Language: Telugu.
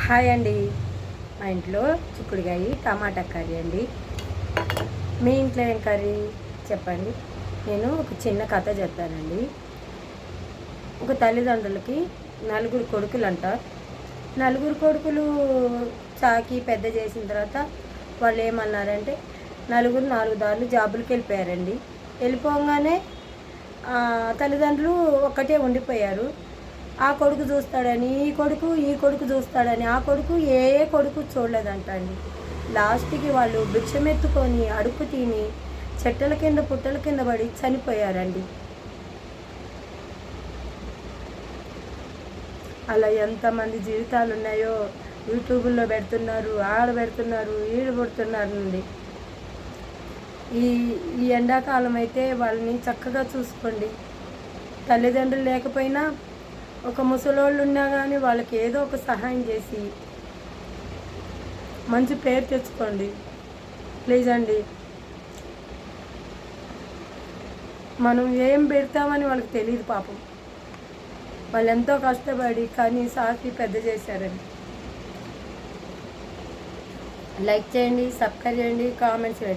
హాయ్ అండి. మా ఇంట్లో చిక్కుడుకాయ టమాటా కర్రీ అండి. మీ ఇంట్లో ఏం కర్రీ చెప్పండి. నేను ఒక చిన్న కథ చెప్తానండి. ఒక తల్లిదండ్రులకి నలుగురు కొడుకులు అంటారు. నలుగురు కొడుకులు చాకి పెద్ద చేసిన తర్వాత వాళ్ళు ఏమన్నారంటే నలుగురు నాలుగు దారులు జాబులకి వెళ్ళిపోయారండి. వెళ్ళిపోగానే తల్లిదండ్రులు ఒక్కటే ఉండిపోయారు. ఆ కొడుకు చూస్తాడని ఈ కొడుకు చూస్తాడని ఆ కొడుకు ఏ కొడుకు చూడలేదంట అండి. లాస్ట్కి వాళ్ళు భిక్షమెత్తుకొని అడుక్కు తిని చెట్టల కింద పుట్టల కింద పడి చనిపోయారండి. అలా ఎంతమంది జీవితాలు ఉన్నాయో యూట్యూబ్లో పెడుతున్నారు, ఆడ పెడుతున్నారు, ఈడ పెడుతున్నారండి. ఈ ఈ ఎండాకాలం అయితే వాళ్ళని చక్కగా చూసుకోండి. తల్లిదండ్రులు లేకపోయినా ఒక ముసలోళ్ళు ఉన్నా కానీ వాళ్ళకి ఏదో ఒక సహాయం చేసి మంచి పేరు తెచ్చుకోండి ప్లీజ్ అండి. మనం ఏం పెడతామని వాళ్ళకి తెలియదు పాపం. వాళ్ళు ఎంతో కష్టపడి కానీ సాకి పెద్ద చేశారండి. లైక్ చేయండి, సబ్స్క్రైబ్ చేయండి, కామెంట్స్